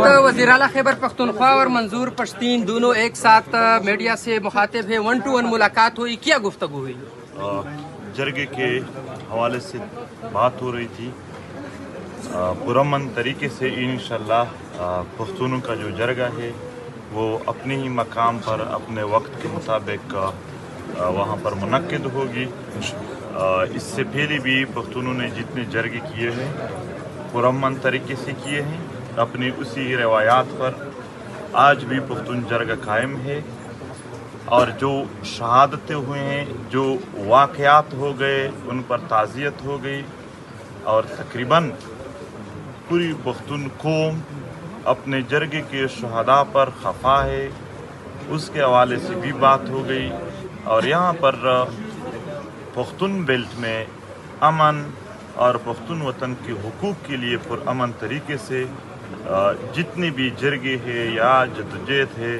وزیر اعلیٰ خیبر پختونخوا اور منظور پشتین دونوں ایک ساتھ میڈیا سے مخاطب ہیں، 1-to-1 ملاقات ہوئی، کیا گفتگو ہوئی؟ جرگے کے حوالے سے بات ہو رہی تھی، پرامن طریقے سے انشاءاللہ پختونوں کا جو جرگہ ہے وہ اپنے ہی مقام پر اپنے وقت کے مطابق وہاں پر منعقد ہوگی۔ اس سے پہلے بھی پختونوں نے جتنے جرگے کیے ہیں پرامن طریقے سے کیے ہیں، اپنی اسی روایات پر آج بھی پختون جرگہ قائم ہے، اور جو شہادتیں ہوئے ہیں، جو واقعات ہو گئے ان پر تعزیت ہو گئی، اور تقریباً پوری پختون قوم اپنے جرگے کے شہداء پر خفا ہے، اس کے حوالے سے بھی بات ہو گئی۔ اور یہاں پر پختون بیلٹ میں امن اور پختون وطن کے حقوق کے لیے پرامن طریقے سے جتنے بھی جرگے ہیں یا جدوجہد ہے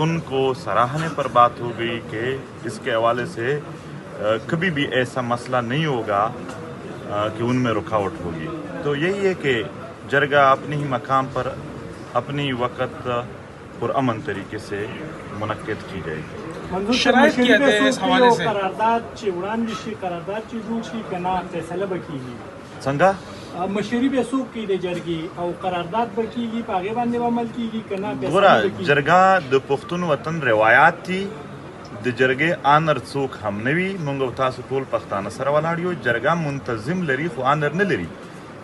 ان کو سراہنے پر بات ہو گئی کہ اس کے حوالے سے کبھی بھی ایسا مسئلہ نہیں ہوگا کہ ان میں رکاوٹ ہوگی۔ تو یہی ہے کہ جرگہ اپنے ہی مقام پر اپنی وقت پرامن طریقے سے منعقد کی جائے گی۔ شرائط کیا تھے اس حوالے سے؟ سنگا مشری به سوق کې د جرګي او قرارداد به کیږي په هغه باندې عمل کیږي کنه گورا جرگہ د پختون وطن روایات تھی د جرگې آنر څوک هم نوي، مونږ تاسو ټول پښتانه سره ولاړ یو، جرګه منتظم لري خو آنر نه لري،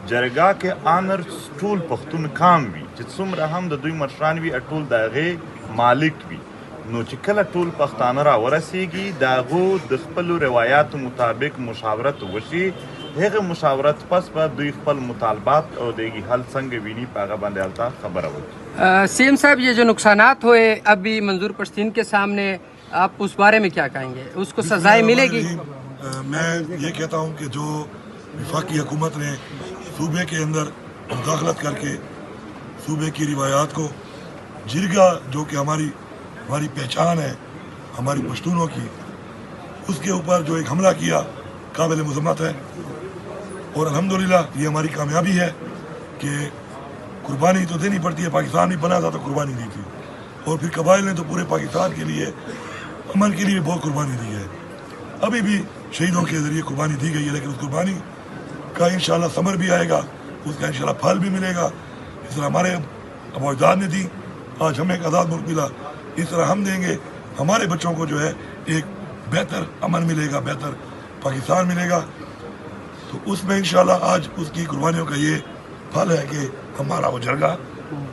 جرګه کې آنر ټول پښتون کام وي چې څومره هم د دوی مشران وي ټول د هغې مالک وي، نو چې کله ټول پښتانه را ورسیږي د هغو د خپلو روایاتو مطابق مشاورت وشي، هغه مشاورت پس پر دوی خپل مطالبات اور دیگی حل سنگ وینی پاگا باندې حالتا خبر ہوئی۔ سی ایم صاحب یہ جو نقصانات ہوئے ابھی منظور پشتین کے سامنے، آپ اس بارے میں کیا کہیں گے؟ اس کو سزائیں ملے گی؟ میں یہ کہتا ہوں کہ جو وفاقی حکومت نے صوبے کے اندر مداخلت کر کے صوبے کی روایات کو، جرگہ جو کہ ہماری پہچان ہے ہماری پشتونوں کی، اس کے اوپر جو ایک حملہ کیا قابل مذمت ہے، اور الحمدللہ یہ ہماری کامیابی ہے کہ قربانی تو دینی پڑتی ہے، پاکستان نہیں بنا تھا تو قربانی دی تھی، اور پھر قبائل نے تو پورے پاکستان کے لیے امن کے لیے بہت قربانی دی ہے، ابھی بھی شہیدوں کے ذریعے قربانی دی گئی ہے، لیکن اس قربانی کا انشاءاللہ ثمر بھی آئے گا، اس کا انشاءاللہ پھل بھی ملے گا۔ اس طرح ہمارے ابا اجداد نے دی، آج ہمیں ایک آزاد ملک ملا، اس طرح ہم دیں گے، ہمارے بچوں کو جو ہے ایک بہتر امن ملے گا، بہتر پاکستان ملے گا۔ تو اس میں انشاءاللہ آج اس کی قربانیوں کا یہ پھل ہے کہ ہمارا وہ جرگہ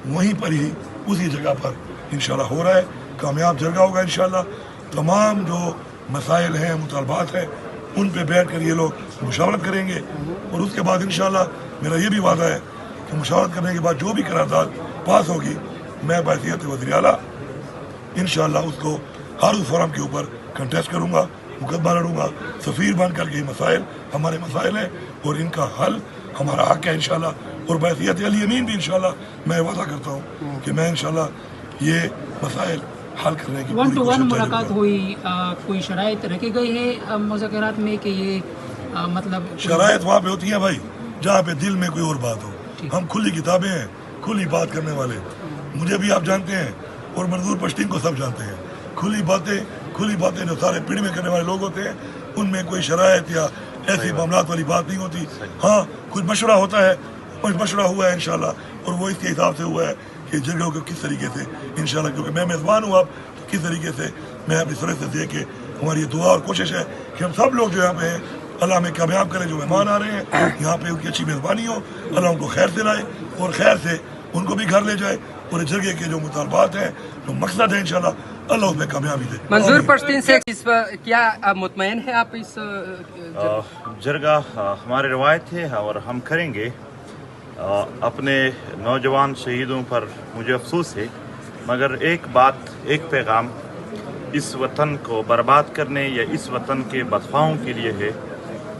وہیں پر ہی اسی جگہ پر انشاءاللہ ہو رہا ہے، کامیاب جرگہ ہوگا انشاءاللہ۔ تمام جو مسائل ہیں، مطالبات ہیں، ان پہ بیٹھ کر یہ لوگ مشاورت کریں گے، اور اس کے بعد انشاءاللہ میرا یہ بھی وعدہ ہے کہ مشاورت کرنے کے بعد جو بھی قرارداد پاس ہوگی، میں بحیثیت وزیر اعلیٰ انشاءاللہ اس کو ہر اس فورم کے اوپر کنٹیسٹ کروں گا، مقدمہ لڑوں گا، سفیر بن کر کے یہ مسائل ہمارے مسائل ہیں اور ان کا حل ہمارا حق ہے انشاءاللہ، اور بحیثیت علی امین بھی انشاءاللہ میں وعدہ کرتا ہوں کہ میں انشاءاللہ یہ مسائل حل کرنے کی پوری کوشش جاری ملاقات رکھوں گا۔ ہوئی، کوئی شرائط رکھی گئی ہے مذاکرات میں کہ یہ مطلب شرائط وہاں پہ ہوتی ہیں بھائی جہاں پہ دل میں کوئی اور بات ہو، ہم کھلی کتابیں ہیں، کھلی بات کرنے والے، مجھے بھی آپ جانتے ہیں اور منظور پشتین کو سب جانتے ہیں، کھلی باتیں جو سارے پیڑ میں کرنے والے لوگ ہوتے ہیں، ان میں کوئی شرائط یا ایسی معاملات والی بات نہیں ہوتی۔ ہاں کچھ مشورہ ہوتا ہے، کچھ مشورہ ہوا ہے انشاءاللہ، اور وہ اس کے حساب سے ہوا ہے کہ جرگوں کو کس طریقے سے انشاءاللہ، کیونکہ میں میزبان ہوں اب، تو کس طریقے سے میں اپنی طرف سے دے کے ہماری یہ دعا اور کوشش ہے کہ ہم سب لوگ جو یہاں پہ ہیں اللہ ہمیں کامیاب کرے، جو مہمان آ رہے ہیں یہاں پہ ان کی اچھی میزبانی ہو، اللہ ان کو خیر سے لائے اور خیر سے ان کو بھی گھر لے جائے، اور جرگے کے جو مطالبات ہیں، جو مقصد ہے انشاءاللہ اللہ اس میں کامیابی دے۔ منظور پشتین سے کیا مطمئن ہے آپ اس جرگہ ہماری روایت ہے اور ہم کریں گے۔ اپنے نوجوان شہیدوں پر مجھے افسوس ہے، مگر ایک بات، ایک پیغام اس وطن کو برباد کرنے یا اس وطن کے بدخواہوں کے لیے ہے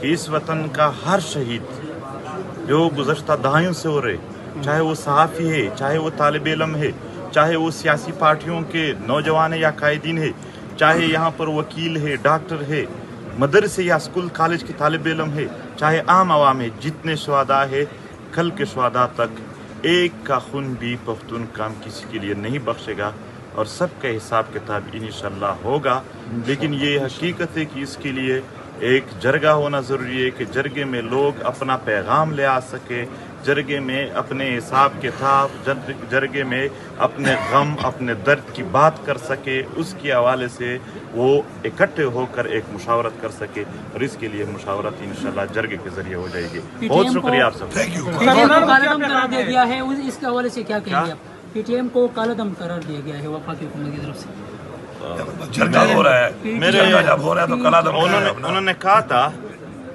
کہ اس وطن کا ہر شہید جو گزشتہ دہائیوں سے ہو رہے، چاہے وہ صحافی ہے، چاہے وہ طالب علم ہے، چاہے وہ سیاسی پارٹیوں کے نوجوان یا قائدین ہے، چاہے یہاں پر وکیل ہے، ڈاکٹر ہے، مدرسے یا اسکول کالج کے طالب علم ہے، چاہے عام عوام ہے، جتنے شہداء ہے کل کے شہداء تک ایک کا خون بھی پختون کام کسی کے لیے نہیں بخشے گا اور سب کا حساب کتاب انشاءاللہ ہوگا. لیکن یہ حقیقت ہے کہ اس کے لیے ایک جرگہ ہونا ضروری ہے کہ جرگے میں لوگ اپنا پیغام لے آ سکے, جرگے میں اپنے حساب کتاب, جرگے میں اپنے غم اپنے درد کی بات کر سکے. اس کے حوالے سے وہ اکٹھے ہو کر ایک مشاورت کر سکے اور اس کے لیے مشاورت انشاءاللہ جرگے کے ذریعے ہو جائے گی. بہت شکریہ آپ سب. Thank you. P T M کو کالا دم قرار دیا گیا ہے, اس کے حوالے سے کیا کہیں گے آپ؟ پی ٹی ایم کو کالا دم قرار دیا گیا ہے وفاقی حکومت کی طرف سے. جرگہ ہو رہا ہے, جرگہ جب ہو رہا ہے تو کلا دم انہوں نے کہا تھا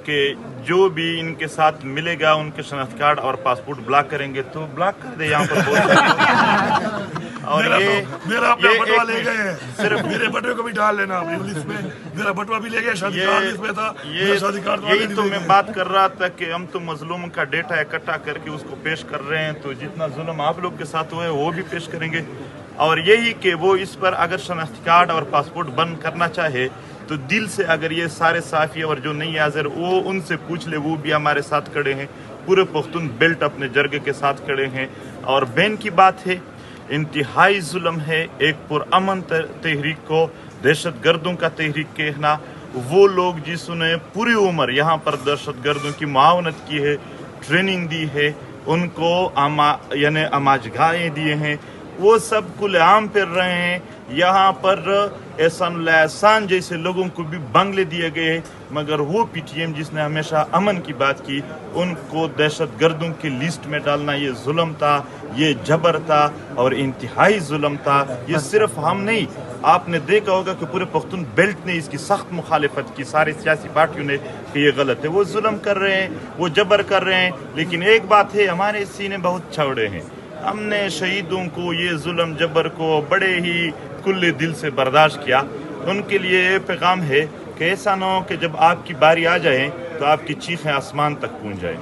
کہ جو بھی ان کے ساتھ ملے گا ان کے شناخت کارڈ اور پاسپورٹ بلاک کریں گے تو بلاک کر دے. یہاں پر اور میرا اپنا بٹوا لے گئے ہیں, صرف میرے بٹوے کو بھی ڈال لینا اپنی لسٹ میں. میرا بٹوا بھی لے گئے, شادی کارڈ لسٹ میں تھا, شادی کارڈ یہی تو میں بات کر رہا تھا کہ ہم تو مظلوم کا ڈیٹا اکٹھا کر کے اس کو پیش کر رہے ہیں, تو جتنا ظلم آپ لوگ کے ساتھ ہوا ہے وہ بھی پیش کریں گے. اور یہی کہ وہ اس پر اگر شناختی کارڈ اور پاسپورٹ بند کرنا چاہے تو دل سے اگر یہ سارے صافی اور جو نہیں حاضر وہ ان سے پوچھ لے, وہ بھی ہمارے ساتھ کھڑے ہیں. پورے پختون بیلٹ اپنے جرگے کے ساتھ کھڑے ہیں. اور بین کی بات ہے, انتہائی ظلم ہے ایک پرامن تحریک کو دہشت گردوں کا تحریک کہنا. وہ لوگ جسوں نے پوری عمر یہاں پر دہشت گردوں کی معاونت کی ہے, ٹریننگ دی ہے, ان کو یعنی اماجگاہیں دیے ہیں, وہ سب کھلے عام پھر رہے ہیں. یہاں پر احسان اللہ احسان جیسے لوگوں کو بھی بنگلے دیے گئے, مگر وہ پی ٹی ایم جس نے ہمیشہ امن کی بات کی ان کو دہشت گردوں کی لسٹ میں ڈالنا یہ ظلم تھا, یہ جبر تھا اور انتہائی ظلم تھا. یہ صرف ہم نہیں, آپ نے دیکھا ہوگا کہ پورے پختون بیلٹ نے اس کی سخت مخالفت کی, سارے سیاسی پارٹیوں نے, کہ یہ غلط ہے. وہ ظلم کر رہے ہیں, وہ جبر کر رہے ہیں. لیکن ایک بات ہے, ہمارے سینے بہت چوڑے ہیں. ہم نے شہیدوں کو یہ ظلم جبر کو بڑے ہی کھلے دل سے برداشت کیا. ان کے لیے یہ پیغام ہے کہ ایسا نہ ہو کہ جب آپ کی باری آ جائے تو آپ کی چیخیں آسمان تک پہنچ جائیں.